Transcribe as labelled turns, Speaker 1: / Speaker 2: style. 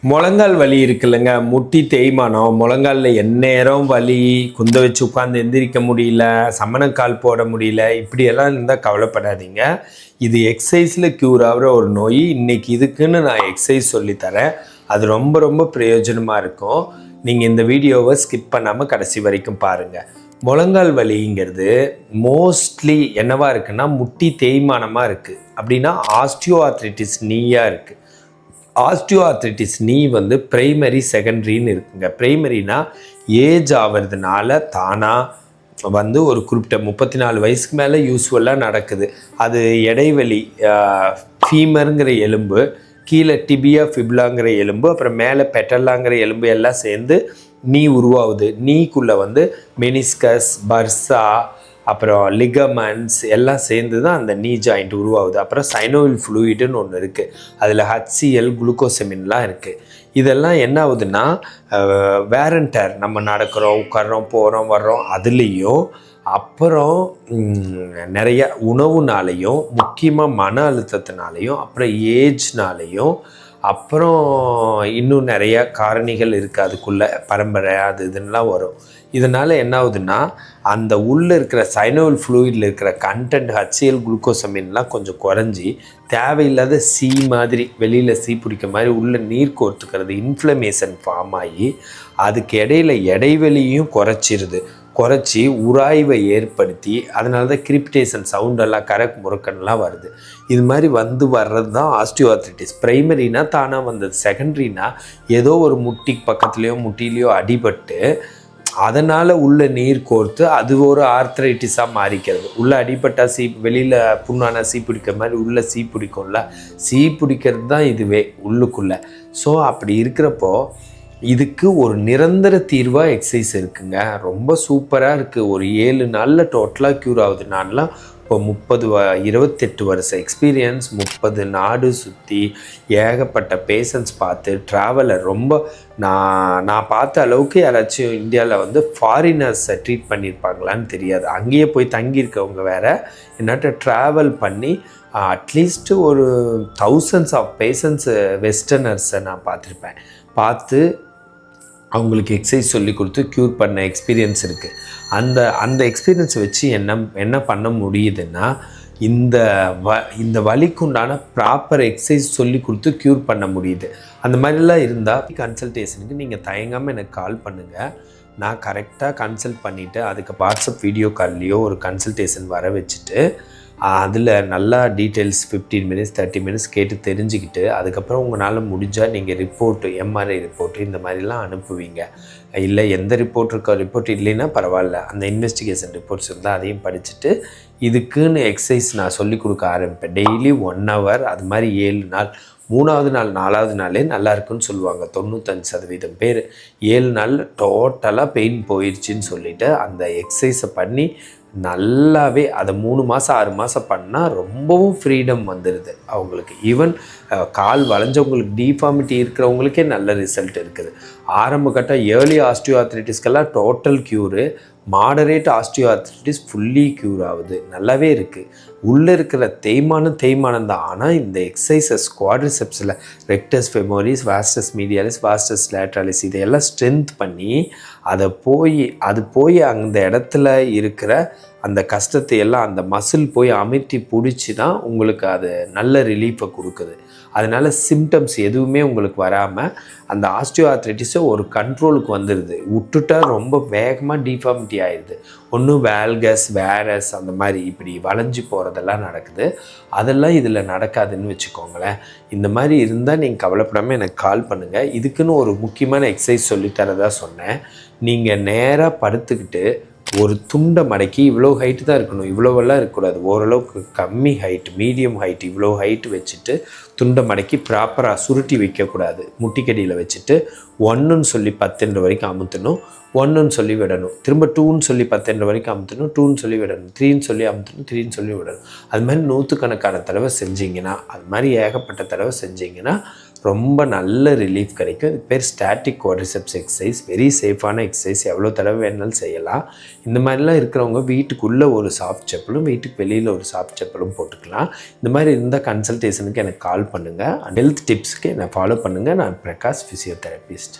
Speaker 1: முழங்கால் வலி இருக்குல்லங்க, முட்டி தேய்மானம், முழங்காலில் எந்நேரம் வலி, குந்த வச்சு உட்காந்து எந்திரிக்க முடியல, சமணக்கால் போட முடியல, இப்படியெல்லாம் இருந்தால் கவலைப்படாதீங்க. இது எக்ஸசைஸில் க்யூர் ஆகிற ஒரு நோய். இன்றைக்கி இதுக்குன்னு நான் எக்ஸசைஸ் சொல்லித்தரேன். அது ரொம்ப ரொம்ப பிரயோஜனமாக இருக்கும். நீங்கள் இந்த வீடியோவை ஸ்கிப் பண்ணாமல் கடைசி வரைக்கும் பாருங்கள். முழங்கால் வலிங்கிறது மோஸ்ட்லி என்னவா இருக்குன்னா முட்டி தேய்மானமாக இருக்குது. அப்படின்னா ஆஸ்டியோ ஆர்த்ரைட்டிஸ் நீயாக இருக்குது. ஆஸ்டியோ ஆர்த்ரைட்டிஸ் நீ பிரைமரி செகண்டரின்னு இருக்குங்க. பிரைமரினா ஏஜ் ஆகிறதுனால தானாக ஒரு குறிப்பிட்ட 34 வயசுக்கு மேலே யூஸ்வலாக நடக்குது. அது இடைவெளி, ஃபீமருங்கிற எலும்பு, கீழே டிபியா ஃபிபுலாங்கிற எலும்பு, அப்புறம் மேலே பெட்டல்லாங்கிற எலும்பு எல்லாம் சேர்ந்து நீ உருவாகுது. நீக்குள்ளே மெனிஸ்கஸ், பர்சா, அப்புறம் லிகமெண்ட்ஸ் எல்லாம் சேர்ந்து தான் அந்த நீ ஜாயிண்ட் உருவாகுது. அப்புறம் சைனோவில் ஃப்ளூயிடுன்னு ஒன்று இருக்குது. அதில் HCl, குளுக்கோசமின்லாம் இருக்குது. இதெல்லாம் என்ன ஆகுதுன்னா வேரண்டர், நம்ம நடக்கிறோம், உட்காரோம், போகிறோம், வர்றோம், அதுலேயும் அப்புறம் நிறைய உணவுனாலையும், முக்கியமாக மன அழுத்தத்தினாலையும், அப்புறம் ஏஜ்னாலையும், அப்புறம் இன்னும் நிறைய காரணிகள் இருக்குது. அதுக்குள்ளே பரம்பரை அது இதுன்னெலாம் வரும். இதனால் என்ன ஆகுதுன்னா அந்த உள்ளே இருக்கிற சைனோவில் ஃப்ளூயிடில் இருக்கிற கண்டென்ட் HCl, குளுக்கோசமின்லாம் கொஞ்சம் குறைஞ்சி தேவையில்லாத மாதிரி வெளியில் பிடிக்க மாதிரி உள்ள நீர் கோர்த்துக்கிறது, இன்ஃப்ளமேஷன் ஃபார்ம் ஆகி அதுக்கு இடைவெளியும் குறைச்சி உராய்வை ஏற்படுத்தி அதனால தான் கிரிப்டேஷன் சவுண்டெல்லாம் கரக் முறுக்கன்லாம் வருது. இது மாதிரி வர்றது தான் ஆஸ்டியோ ஆர்த்ரைட்டிஸ். பிரைமரினா தானாக வந்தது. செகண்டரினா ஏதோ ஒரு முட்டி பக்கத்துலேயோ முட்டிலேயோ அடிபட்டு அதனால் உள்ள நீர் கோர்த்து அது ஒரு ஆர்த்ரைட்டிஸாக மாறிக்கிறது. உள்ளே அடிபட்டால் வெளியில் புண்ணான பிடிக்கிற மாதிரி உள்ளே பிடிக்கும்ல, பிடிக்கிறது தான் இதுவே உள்ளுக்குள்ளே. ஸோ அப்படி இருக்கிறப்போ இதுக்கு ஒரு நிரந்தர தீர்வாக எக்ஸசைஸ் இருக்குங்க. ரொம்ப சூப்பராக இருக்குது. ஒரு 7 நாளில் டோட்டலாக க்யூர் ஆகுது. நான்லாம் இப்போ 28 வருஷம் எக்ஸ்பீரியன்ஸ், 30 நாடு சுற்றி ஏகப்பட்ட பேஷண்ட்ஸ் பார்த்து ட்ராவலர் ரொம்ப நான் பார்த்த அளவுக்கு யாராச்சும் இந்தியாவில் ஃபாரினர்ஸை ட்ரீட் பண்ணியிருப்பாங்களான்னு தெரியாது. அங்கேயே போய் தங்கியிருக்கவங்க வேறு என்னாட்ட ட்ராவல் பண்ணி அட்லீஸ்ட்டு ஒரு thousands ஆஃப் பேஷண்ட்ஸு வெஸ்டர்னர்ஸை நான் பார்த்து அவங்களுக்கு எக்ஸசைஸ் சொல்லி கொடுத்து க்யூர் பண்ண எக்ஸ்பீரியன்ஸ் இருக்குது. அந்த எக்ஸ்பீரியன்ஸை வச்சு என்ன பண்ண முடியுதுன்னா இந்த வலிக்குண்டான ப்ராப்பர் எக்ஸசைஸ் சொல்லி கொடுத்து க்யூர் பண்ண முடியுது. அந்த மாதிரிலாம் இருந்தால் கன்சல்டேஷனுக்கு நீங்கள் தயங்காமல் எனக்கு கால் பண்ணுங்கள். நான் கரெக்டாக கன்சல்ட் பண்ணிவிட்டு அதுக்கு வாட்ஸ்அப் வீடியோ கால்லையோ ஒரு கன்சல்டேஷன் வர வச்சுட்டு அதில் நல்லா டீட்டெயில்ஸ் 15 மினிட்ஸ் 30 மினிட்ஸ் கேட்டு தெரிஞ்சுக்கிட்டு அதுக்கப்புறம் உங்களால் முடிஞ்சால் நீங்கள் ரிப்போர்ட்டு, MRI ரிப்போர்ட்டு இந்த மாதிரிலாம் அனுப்புவீங்க. இல்லை எந்த ரிப்போர்ட் இல்லைன்னா பரவாயில்ல, அந்த இன்வெஸ்டிகேஷன் ரிப்போர்ட்ஸ் இருந்தால் அதையும் படிச்சுட்டு இதுக்குன்னு எக்ஸசைஸ் நான் சொல்லிக் கொடுக்க ஆரம்பிப்பேன். டெய்லி 1 hour, அது மாதிரி 7 நாள். 3ஆவது நாள் 4ஆவது நாளே நல்லா இருக்குன்னு சொல்லுவாங்க 95% பேர். 7 நாள் டோட்டலாக பெயின் போயிடுச்சின்னு சொல்லிவிட்டு அந்த எக்ஸசைஸை பண்ணி நல்லாவே அதை 3 மாதம் 6 மாதம் பண்ணால் ரொம்பவும் ஃப்ரீடம் வந்துடுது அவங்களுக்கு. ஈவன் கால் வளைஞ்சவங்களுக்கு, டிஃபார்மிட்டி இருக்கிறவங்களுக்கே நல்ல ரிசல்ட் இருக்குது. ஆரம்ப கட்டம் ஏர்லி ஆஸ்டியோ ஆர்த்ரைட்டிஸ்க்கெல்லாம் total cure, moderate osteoarthritis fully cure ஆகுது. நல்லாவே இருக்குது. உள்ளே இருக்கிற தேய்மானம் தான். ஆனால் இந்த எக்ஸசைசஸ் குவாட்ரிசெப்ஸில் rectus femoris, vastus medialis, vastus lateralis இதையெல்லாம் ஸ்ட்ரென்த் பண்ணி அது போய் அந்த இடத்துல இருக்கிற அந்த கஷ்டத்தை எல்லாம் அந்த மசில் போய் அமுத்தி பிடிச்சி தான் உங்களுக்கு அது நல்ல ரிலீஃபை கொடுக்குது. அதனால் சிம்டம்ஸ் எதுவுமே உங்களுக்கு வராமல் அந்த ஆஸ்டியோ ஆர்த்ரைட்டிஸை ஒரு கண்ட்ரோலுக்கு வந்துடுது. விட்டுட்டா ரொம்ப வேகமாக டிஃபார்மிட்டி ஆயிடுது. ஒன்றும் வேல்கஸ், வேரஸ் அந்த மாதிரி இப்படி வளைஞ்சி போகிறதெல்லாம் நடக்குது. அதெல்லாம் இதில் நடக்காதுன்னு வச்சுக்கோங்களேன். இந்த மாதிரி இருந்தால் நீங்கள் கவலைப்படாமல் எனக்கு கால் பண்ணுங்கள். இதுக்குன்னு ஒரு முக்கியமான எக்ஸசைஸ் சொல்லித்தரதா சொன்னேன். நீங்கள் நேராக படுத்துக்கிட்டு ஒரு துண்டை மடக்கி, இவ்வளோ ஹைட்டு தான் இருக்கணும், இவ்வளோவெல்லாம் இருக்கக்கூடாது, ஓரளவுக்கு கம்மி ஹைட், மீடியம் ஹைட், இவ்வளோ ஹைட்டு வச்சுட்டு துண்டை மடக்கி ப்ராப்பராக சுருட்டி வைக்கக்கூடாது. முட்டிக்கடியில் வச்சுட்டு 1ன்னு சொல்லி 10 வரைக்கும் அமுத்தணும், 1ன்னு சொல்லி விடணும், திரும்ப 2ன்னு சொல்லி 10 வரைக்கும் அமுத்தணும், 2ன்னு சொல்லி விடணும், 3ன்னு சொல்லி அமுத்தணும், 3ன்னு சொல்லி விடணும். அது மாதிரி 100கணக்கான தடவை செஞ்சிங்கன்னா, அது மாதிரி ஏகப்பட்ட தடவை செஞ்சிங்கன்னா ரொம்ப நல்ல ரிலீஃப் கிடைக்கும். இது பேர் ஸ்டாட்டிக் குவாட்ரிசெப்ஸ் எக்ஸசைஸ். வெரி சேஃபான எக்ஸசைஸ். எவ்வளோ தடவை வேணாலும் செய்யலாம். இந்த மாதிரிலாம் இருக்கிறவங்க வீட்டுக்குள்ளே ஒரு சாஃப்ட் செப்பலும் வீட்டுக்கு வெளியில் ஒரு சாஃப்ட் செப்பலும் போட்டுக்கலாம். இந்த மாதிரி இருந்தால் கன்சல்டேஷனுக்கு எனக்கு கால் பண்ணுங்கள். ஹெல்த் டிப்ஸ்க்கு என்னை ஃபாலோ பண்ணுங்கள். நான் பிரகாஷ், ஃபிசியோதெரபிஸ்ட்.